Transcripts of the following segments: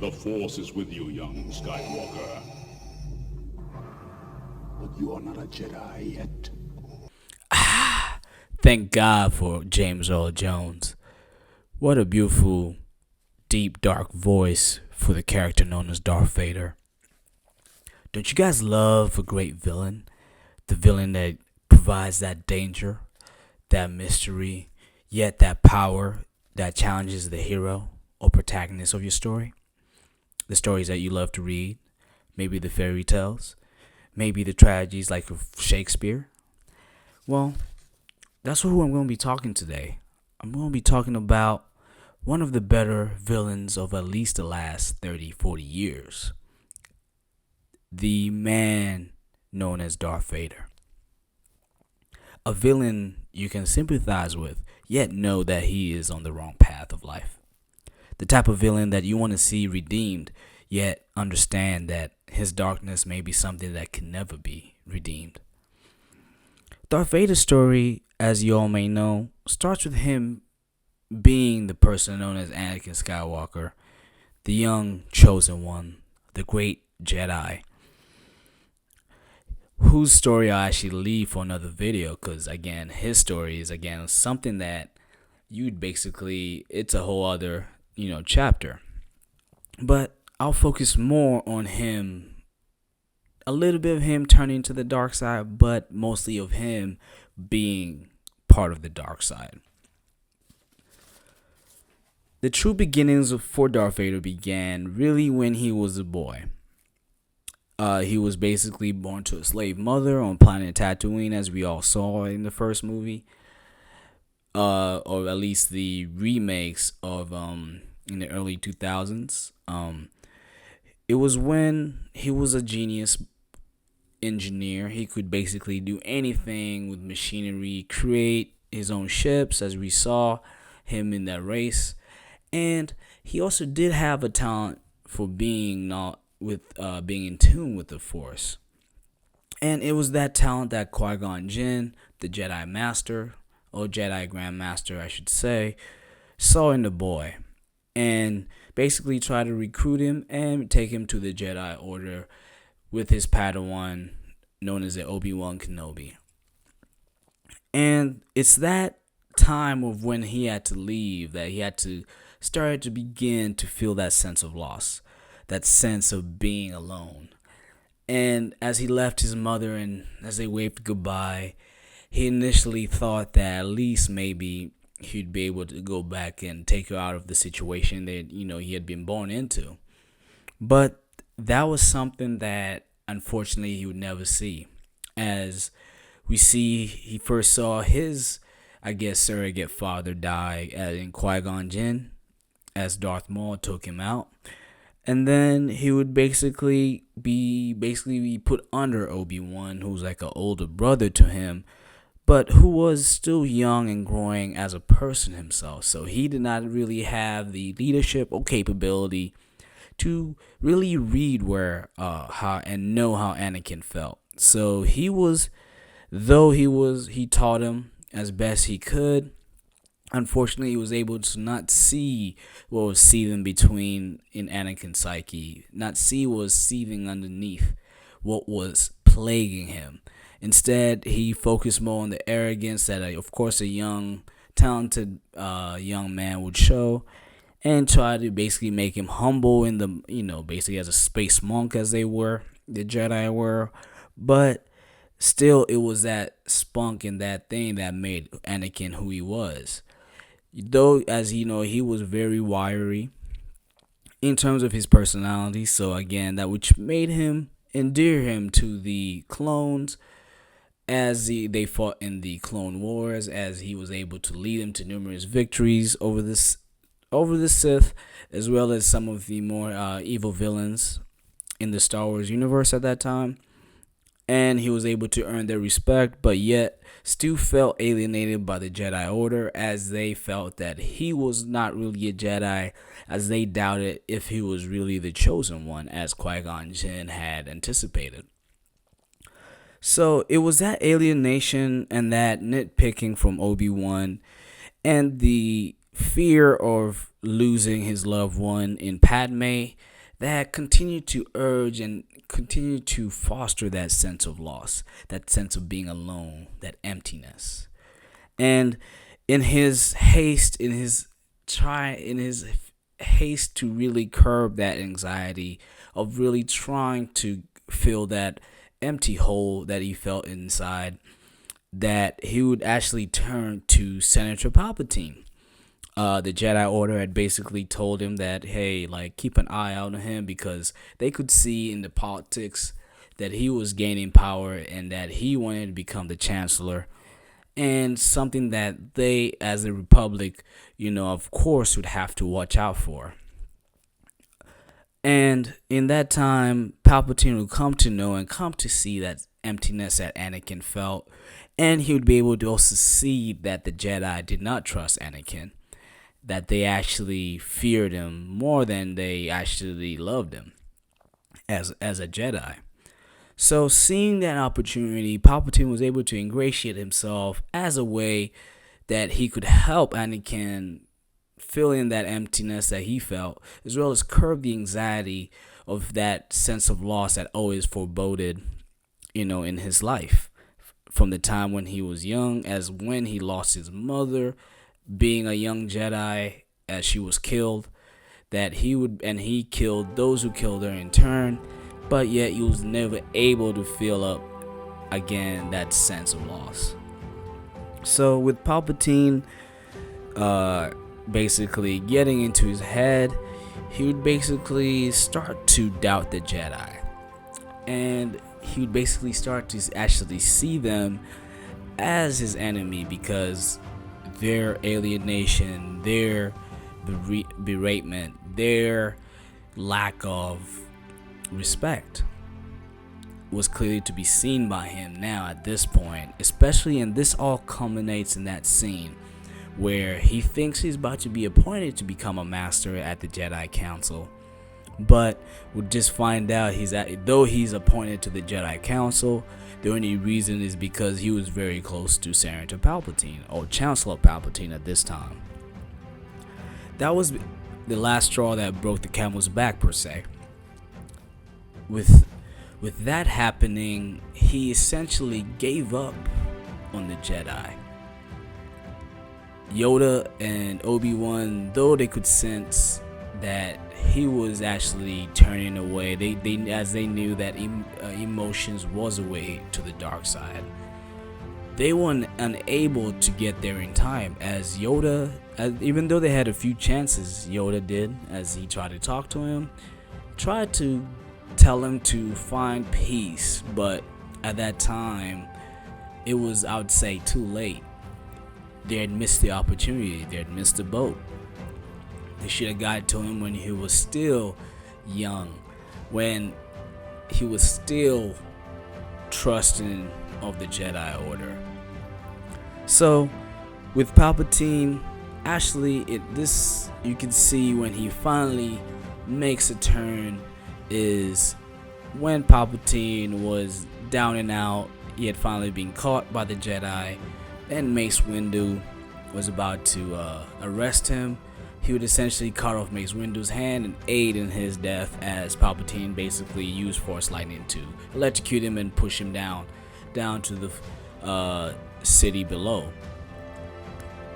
The Force is with you, young Skywalker. But you are not a Jedi yet. Thank God for James Earl Jones. What a beautiful, deep, dark voice for the character known as Darth Vader. Don't you guys love a great villain? The villain that provides that danger, that mystery, yet that power that challenges the hero or protagonist of your story? The stories that you love to read, maybe the fairy tales, maybe the tragedies like of Shakespeare. Well, that's who I'm going to be talking today. I'm going to be talking about one of the better villains of at least the last 30, 40 years. The man known as Darth Vader. A villain you can sympathize with, yet know that he is on the wrong path of life. The type of villain that you want to see redeemed, yet understand that his darkness may be something that can never be redeemed. Darth Vader's story, as you all may know, starts with him being the person known as Anakin Skywalker, the young chosen one, the great Jedi, whose story I actually leave for another video because, again, his story is, again, something that you'd basically, it's a whole other, chapter. But I'll focus more on him, a little bit of him turning to the dark side, but mostly of him being part of the dark side. The true beginnings for Darth Vader began really when he was a boy. He was basically born to a slave mother on planet Tatooine, as we all saw in the first movie, or at least the remakes of in the early 2000s. It was when he was a genius engineer. He could basically do anything with machinery, create his own ships, as we saw him in that race. And he also did have a talent for being being in tune with the Force. And it was that talent that Qui-Gon Jinn, the Jedi Master, or Jedi Grand Master, I should say, saw in the boy. And basically tried to recruit him and take him to the Jedi Order with his Padawan, known as the Obi-Wan Kenobi. And it's that time of when he had to leave that he had to start to begin to feel that sense of loss, that sense of being alone. And as he left his mother and as they waved goodbye, he initially thought that at least maybe he'd be able to go back and take her out of the situation that, he had been born into. But that was something that unfortunately he would never see. As we see, he first saw his, surrogate father die in Qui-Gon Jinn, as Darth Maul took him out. And then he would basically be put under Obi-Wan, who's like an older brother to him, but who was still young and growing as a person himself. So he did not really have the leadership or capability to really read how and know how Anakin felt. So he taught him as best he could. Unfortunately, he was able to not see what was seething in Anakin's psyche, not see what was seething underneath what was plaguing him. Instead, he focused more on the arrogance that, of course, a young, talented young man would show, and try to basically make him humble basically as a space monk, as the Jedi were. But still, it was that spunk and that thing that made Anakin who he was. Though, as he was very wiry in terms of his personality. So again, that which made him endear him to the clones as they fought in the Clone Wars, as he was able to lead them to numerous victories over the Sith, as well as some of the more evil villains in the Star Wars universe at that time. And he was able to earn their respect, but yet still felt alienated by the Jedi Order, as they felt that he was not really a Jedi, as they doubted if he was really the chosen one, as Qui-Gon Jinn had anticipated. So it was that alienation and that nitpicking from Obi-Wan and the fear of losing his loved one in Padme that continue to urge and continue to foster that sense of loss, that sense of being alone, that emptiness. And in his haste, in his haste to really curb that anxiety of really trying to fill that empty hole that he felt inside, that he would actually turn to Senator Palpatine. The Jedi Order had basically told him that, hey, like, keep an eye out on him because they could see in the politics that he was gaining power and that he wanted to become the Chancellor, and something that they, as a Republic, of course, would have to watch out for. And in that time, Palpatine would come to know and come to see that emptiness that Anakin felt, and he would be able to also see that the Jedi did not trust Anakin, that they actually feared him more than they actually loved him as a Jedi. So seeing that opportunity, Palpatine was able to ingratiate himself as a way that he could help Anakin fill in that emptiness that he felt, as well as curb the anxiety of that sense of loss that always foreboded, in his life. From the time when he was young, as when he lost his mother, being a young Jedi, as she was killed, that he killed those who killed her in turn, but yet he was never able to feel up again that sense of loss. So with Palpatine basically getting into his head, he would basically start to doubt the Jedi, and he would basically start to actually see them as his enemy because their alienation, their beratement, their lack of respect was clearly to be seen by him now at this point, especially, and this all culminates in that scene where he thinks he's about to be appointed to become a master at the Jedi Council, but we'll just find out though he's appointed to the Jedi Council, the only reason is because he was very close to Senator Palpatine, or Chancellor Palpatine at this time. That was the last straw that broke the camel's back, per se. With that happening, he essentially gave up on the Jedi. Yoda and Obi-Wan, though they could sense that he was actually turning away, they knew that emotions was a way to the dark side. They were unable to get there in time, as Yoda, even though they had a few chances, Yoda did, as he tried to talk to him, tried to tell him to find peace, but at that time, it was, I would say, too late. They had missed the opportunity, they had missed the boat. They should have got to him when he was still young, when he was still trusting of the Jedi Order. So, with Palpatine, actually, you can see when he finally makes a turn is when Palpatine was down and out. He had finally been caught by the Jedi, and Mace Windu was about to arrest him. He would essentially cut off Mace Windu's hand and aid in his death, as Palpatine basically used Force Lightning to electrocute him and push him down to the city below.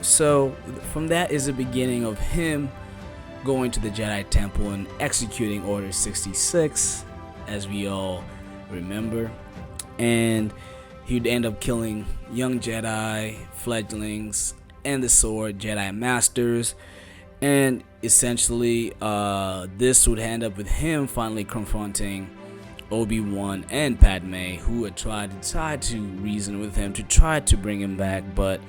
So from that is the beginning of him going to the Jedi Temple and executing Order 66, as we all remember. And he'd end up killing young Jedi, fledglings, and the Sword Jedi Masters. And essentially, this would end up with him finally confronting Obi-Wan and Padme, who had tried to reason with him to try to bring him back, but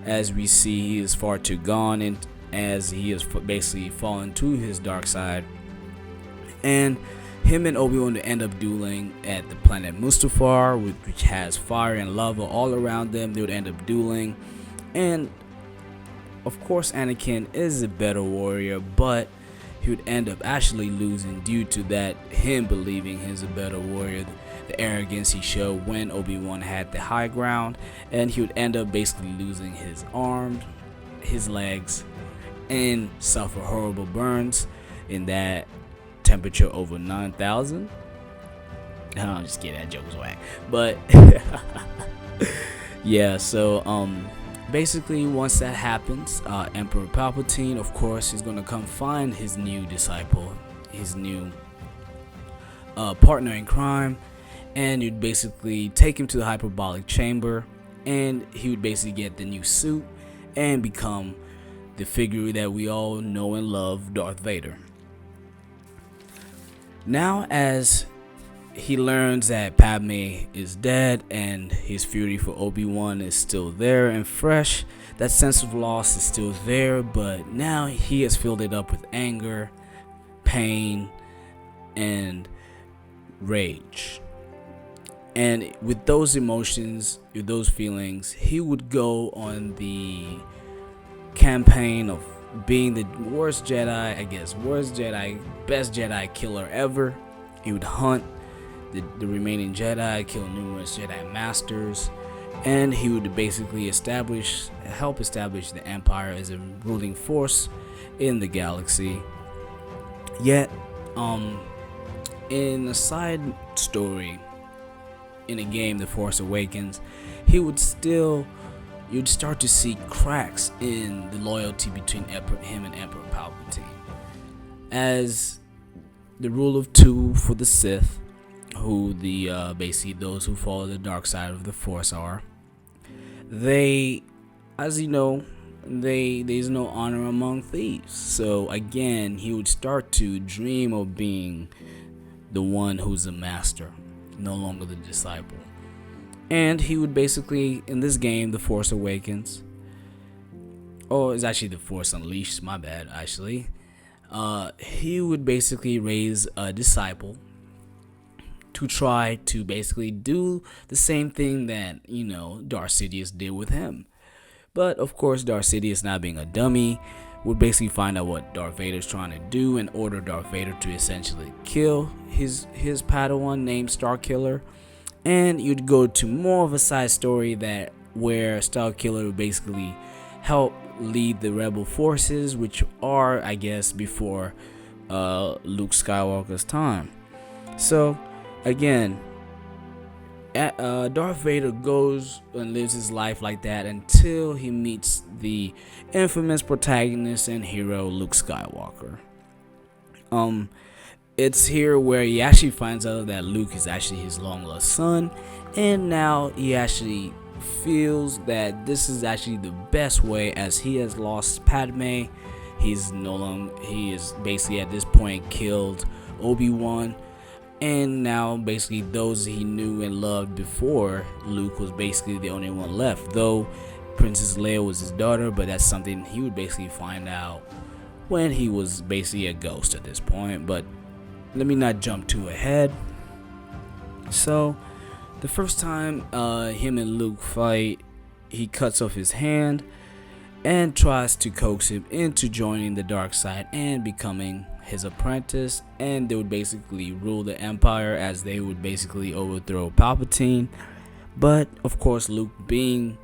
as we see, he is far too gone, and as he has basically fallen to his dark side. And him and Obi-Wan would end up dueling at the planet Mustafar, which has fire and lava all around them. They would end up dueling, and of course, Anakin is a better warrior, but he would end up actually losing due to that, him believing he's a better warrior, the arrogance he showed when Obi-Wan had the high ground, and he would end up basically losing his arms, his legs, and suffer horrible burns in that temperature over 9,000. No, I'm just kidding. That joke was whack. But yeah, so basically once that happens, Emperor Palpatine, of course, is gonna come find his new disciple, his new partner in crime, and you'd basically take him to the hyperbolic chamber, and he would basically get the new suit and become the figure that we all know and love, Darth Vader. Now, as he learns that Padme is dead and his fury for Obi-Wan is still there and fresh, that sense of loss is still there, but now he has filled it up with anger, pain, and rage. And with those emotions, with those feelings, he would go on the campaign of being the worst Jedi, best Jedi killer ever. He would hunt the remaining Jedi, kill numerous Jedi Masters, and he would basically help establish the Empire as a ruling force in the galaxy. Yet, in a side story in a game, The Force Awakens, you'd start to see cracks in the loyalty between him and Emperor Palpatine. As the rule of two for the Sith, who basically those who follow the dark side of the Force are, they, as you know, there's no honor among thieves. So again, he would start to dream of being the one who's the master, no longer the disciple. And he would basically, in this game, The Force Awakens, it's actually The Force Unleashed, my bad, actually. He would basically raise a disciple to try to basically do the same thing that, Darth Sidious did with him. But of course, Darth Sidious, not being a dummy, would basically find out what Darth Vader's trying to do and order Darth Vader to essentially kill his Padawan named Starkiller. And you'd go to more of a side story where Starkiller would basically help lead the rebel forces, which are, I guess, before Luke Skywalker's time. So again, Darth Vader goes and lives his life like that until he meets the infamous protagonist and hero Luke Skywalker. It's here where he actually finds out that Luke is actually his long lost son, and now he actually feels that this is actually the best way, as he has lost Padme. He is basically at this point killed Obi-Wan, and now basically those he knew and loved before Luke was basically the only one left, though Princess Leia was his daughter, but that's something he would basically find out when he was basically a ghost at this point. But let me not jump too ahead. So the first time him and Luke fight, he cuts off his hand and tries to coax him into joining the dark side and becoming his apprentice, and they would basically rule the Empire as they would basically overthrow Palpatine. But of course, Luke, being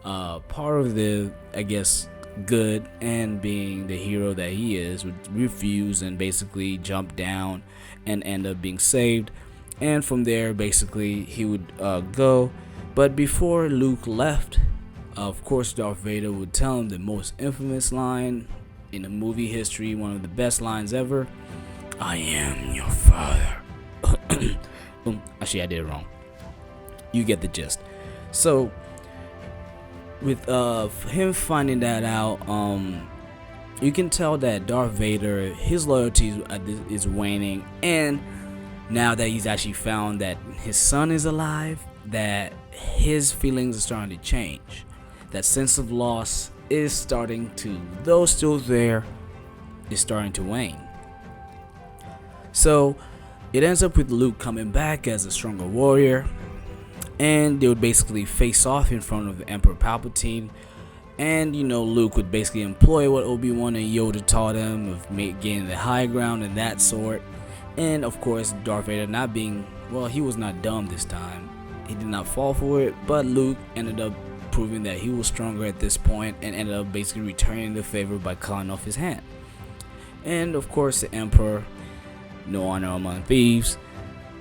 part of the, I guess, good and being the hero that he is, would refuse and basically jump down and end up being saved. And from there, basically, he would go. But before Luke left, of course, Darth Vader would tell him the most infamous line in the movie history, one of the best lines ever: "I am your father." Actually, I did it wrong. You get the gist. So with him finding that out, you can tell that Darth Vader, his loyalty is waning, and now that he's actually found that his son is alive, that his feelings are starting to change. That sense of loss is starting to, though still there, is starting to wane. So it ends up with Luke coming back as a stronger warrior, and they would basically face off in front of Emperor Palpatine. And Luke would basically employ what Obi-Wan and Yoda taught him of getting the high ground and that sort. And of course, Darth Vader, not being, well, he was not dumb this time, he did not fall for it, but Luke ended up proving that he was stronger at this point and ended up basically returning the favor by cutting off his hand. And of course, the Emperor no honor among thieves,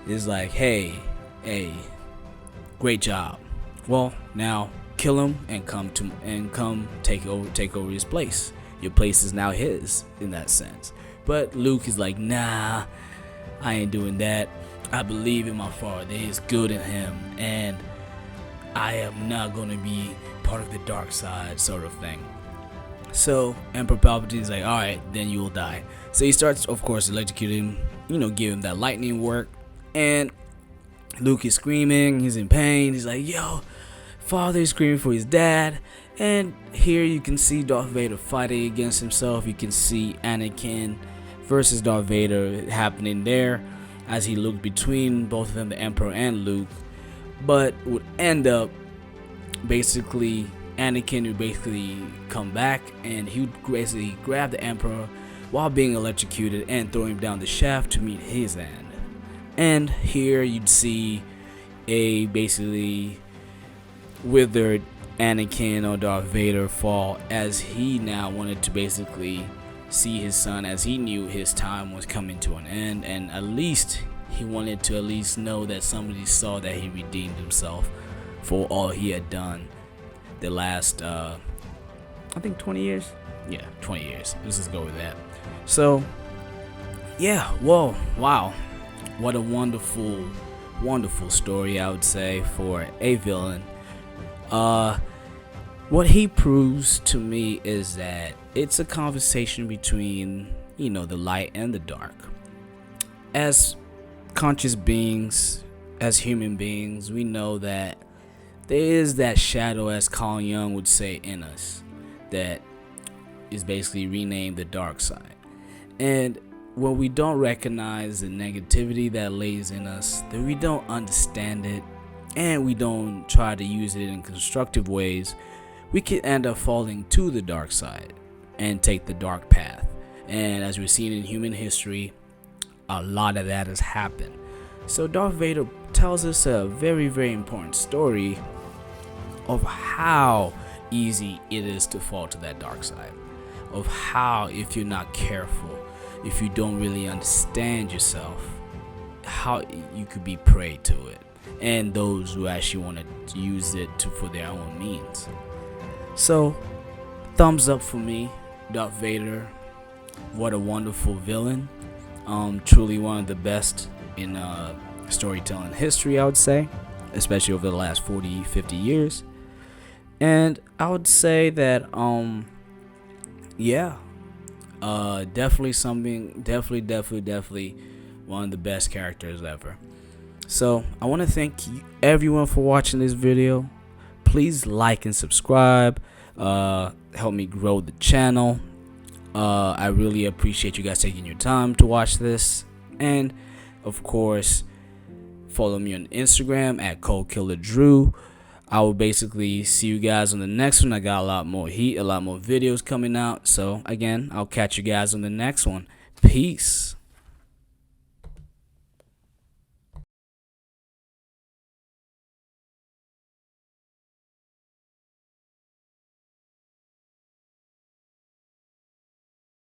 is like, hey, great job. Well, now kill him and come take over his place. Your place is now his in that sense. But Luke is like, nah, I ain't doing that. I believe in my father. There's good in him, and I am not gonna be part of the dark side, sort of thing. So Emperor Palpatine is like, all right, then you will die. So he starts, of course, electrocuting him, give him that lightning work, and Luke is screaming. He's in pain. He's like, yo, father is screaming for his dad. And here you can see Darth Vader fighting against himself. You can see Anakin versus Darth Vader happening there as he looked between both of them, the Emperor and Luke. But would end up basically Anakin would basically come back, and he would basically grab the Emperor while being electrocuted and throw him down the shaft to meet his end. And here you'd see a basically withered Anakin or Darth Vader fall, as he now wanted to basically see his son, as he knew his time was coming to an end, and at least he wanted to at least know that somebody saw that he redeemed himself for all he had done the last I think 20 years. Yeah, 20 years. Let's just go with that. So yeah, whoa, wow, what a wonderful story, I would say, for a villain. What he proves to me is that it's a conversation between the light and the dark. As conscious beings, as human beings, we know that there is that shadow, as Carl Jung would say, in us, that is basically renamed the dark side. And when we don't recognize the negativity that lays in us, then we don't understand it, and we don't try to use it in constructive ways, we can end up falling to the dark side and take the dark path. And as we've seen in human history, a lot of that has happened. So Darth Vader tells us a very, very important story of how easy it is to fall to that dark side, of how, if you're not careful, if you don't really understand yourself, how you could be prey to it, and those who actually want to use it for their own means. So thumbs up for me, Darth Vader. What a wonderful villain. Truly one of the best in storytelling history, I would say, especially over the last 40-50 years. And I would say that definitely one of the best characters ever. So I want to thank everyone for watching this video. Please like and subscribe, help me grow the channel. I really appreciate you guys taking your time to watch this. And of course, follow me on Instagram at ColdKillerDrew. I will basically see you guys on the next one. I got a lot more videos coming out. So again, I'll catch you guys on the next one. Peace.